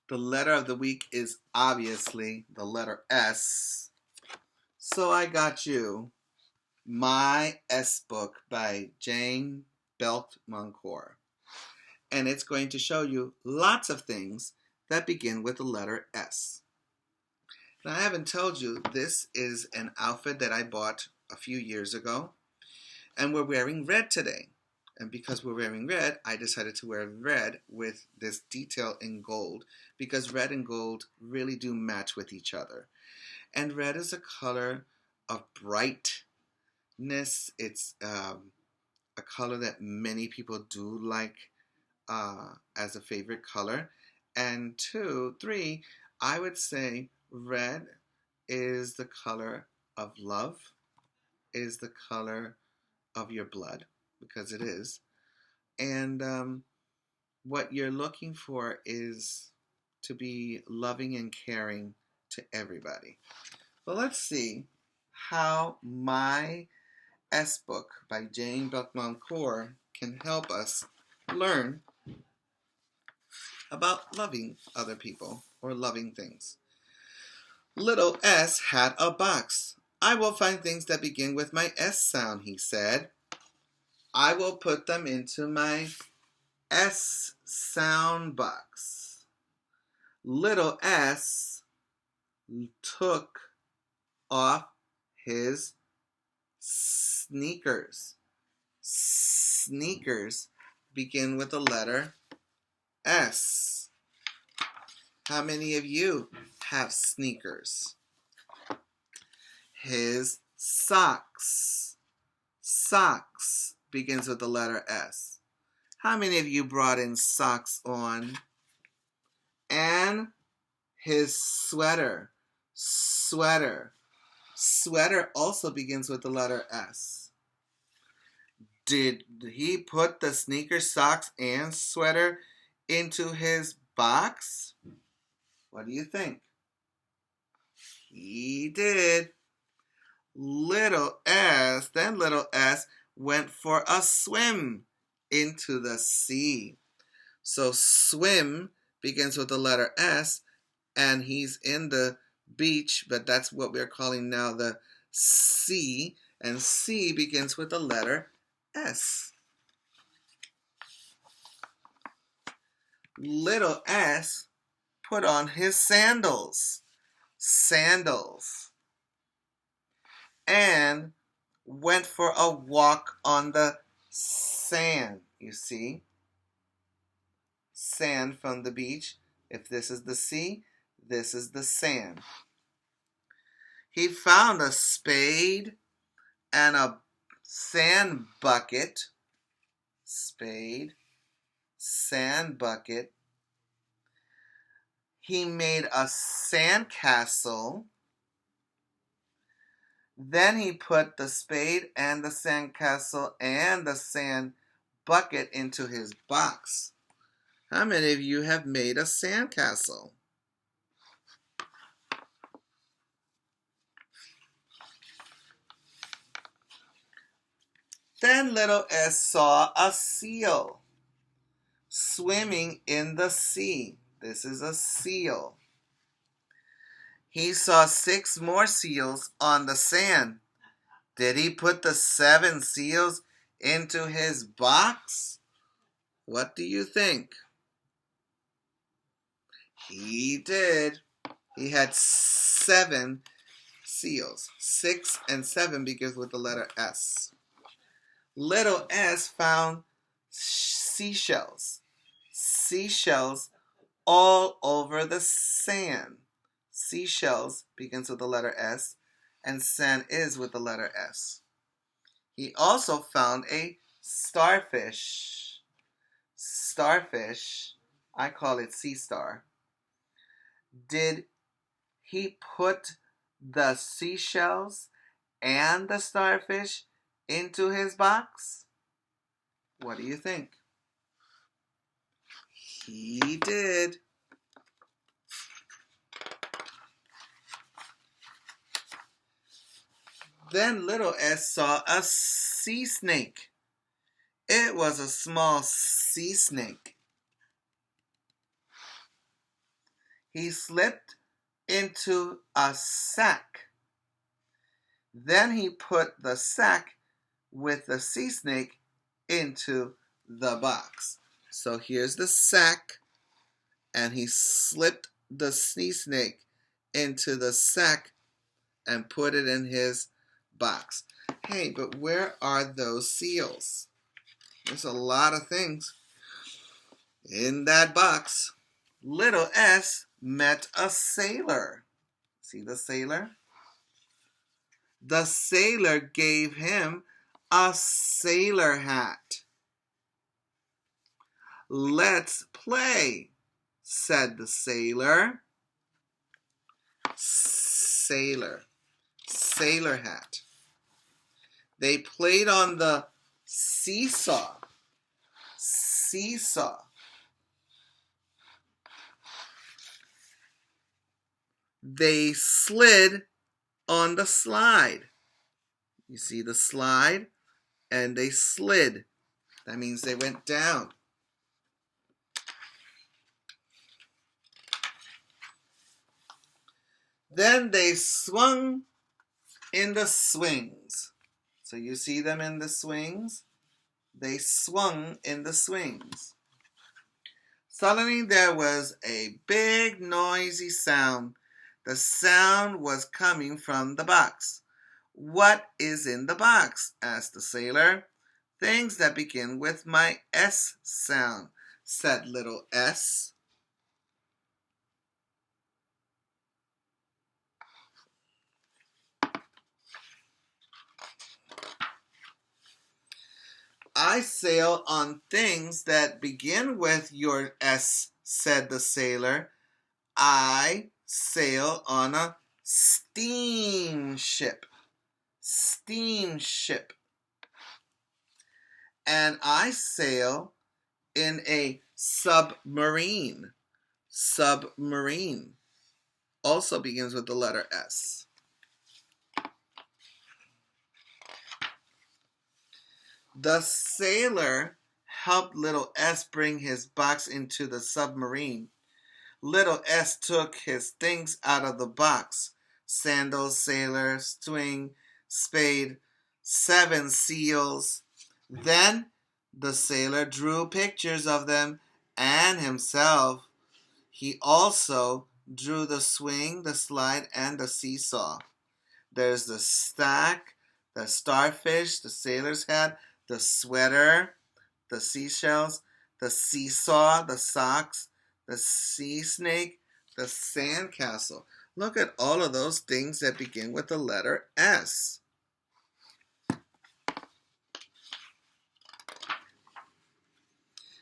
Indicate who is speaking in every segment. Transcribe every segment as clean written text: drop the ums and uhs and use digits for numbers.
Speaker 1: The letter of the week is obviously the letter S. So I got you My S Book by Jane Belk Moncure. And it's going to show you lots of things that begin with the letter S. Now, I haven't told you, this is an outfit that I bought a few years ago. And we're wearing red today. And because we're wearing red, I decided to wear red with this detail in gold, because red and gold really do match with each other. And red is a color of brightness. It's a color that many people do like as a favorite color. And two, three, I would say red is the color of love, is the color of your blood, because it is. And what you're looking for is to be loving and caring to everybody. Well, let's see how My S Book by Jane Belk Moncure can help us learn about loving other people or loving things. Little S had a box. I will find things that begin with my S sound, he said. I will put them into my S sound box. Little S took off his sneakers. Sneakers begin with the letter S. How many of you have sneakers? His socks. Socks begins with the letter S. How many of you brought in socks on? And his sweater. Sweater. Sweater also begins with the letter S. Did he put the sneaker, socks, and sweater into his box? What do you think? He did. Little S went for a swim into the sea. So swim begins with the letter S, and he's in the beach, but that's what we're calling now the sea, and sea begins with the letter S. Little S put on his sandals. Sandals. And went for a walk on the sand. You see? Sand from the beach. If this is the sea, this is the sand. He found a spade and a sand bucket. Spade, sand bucket. He made a sand castle. Then he put the spade and the sand castle and the sand bucket into his box. How many of you have made a sand castle? Then little S saw a seal swimming in the sea. This is a seal. He saw 6 more seals on the sand. Did he put the 7 seals into his box? What do you think? He did. He had 7 seals. 6 and 7 begins with the letter S. Little S found seashells. Seashells all over the sand. Seashells begins with the letter S, and sand is with the letter S. He also found a starfish. Starfish, I call it sea star. Did he put the seashells and the starfish into his box? What do you think? He did. Then little S saw a sea snake. It was a small sea snake. he slipped into a sack. Then he put the sack with the sea snake into the box. So here's the sack, and he slipped the sea snake into the sack and put it in his box. Hey, but where are those seals? There's a lot of things in that box. Little S met a sailor. See the sailor? The sailor gave him a sailor hat. Let's play, said the sailor. Sailor hat. They played on the seesaw. They slid on the slide. You see the slide? And they slid. That means they went down. Then they swung in the swings. So you see them in the swings? They swung in the swings. Suddenly there was a big noisy sound. The sound was coming from the box. What is in the box? Asked the sailor. Things that begin with my S sound, said little S. I sail on things that begin with your S, said the sailor. I sail on a steamship. And I sail in a submarine. Submarine also begins with the letter S. The sailor helped little S bring his box into the submarine. Little S took his things out of the box. Sandals, sailor, swing, spade, 7 seals. Then the sailor drew pictures of them and himself. He also drew the swing, the slide, and the seesaw. There's the stack, the starfish, the sailor's hat, the sweater, the seashells, the seesaw, the socks, the sea snake, the sandcastle. Look at all of those things that begin with the letter S.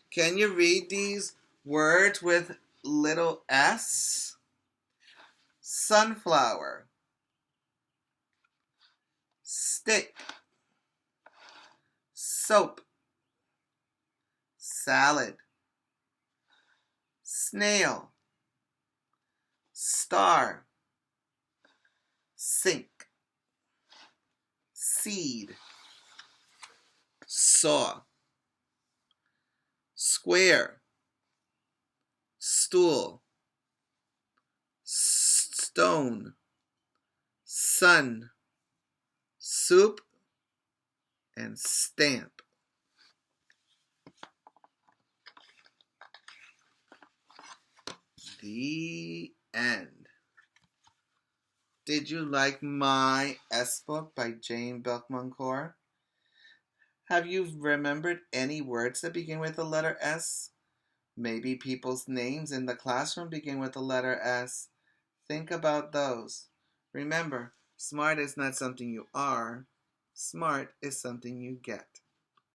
Speaker 1: Can you read these words with little S? Sunflower, stick, soap, salad, snail, star, sink, seed, saw, square, stool, stone, sun, soup, and stamp. The end. Did you like my S book by Jane Belk Moncure? Have you remembered any words that begin with the letter S? Maybe people's names in the classroom begin with the letter S. Think about those. Remember, smart is not something you are. Smart is something you get.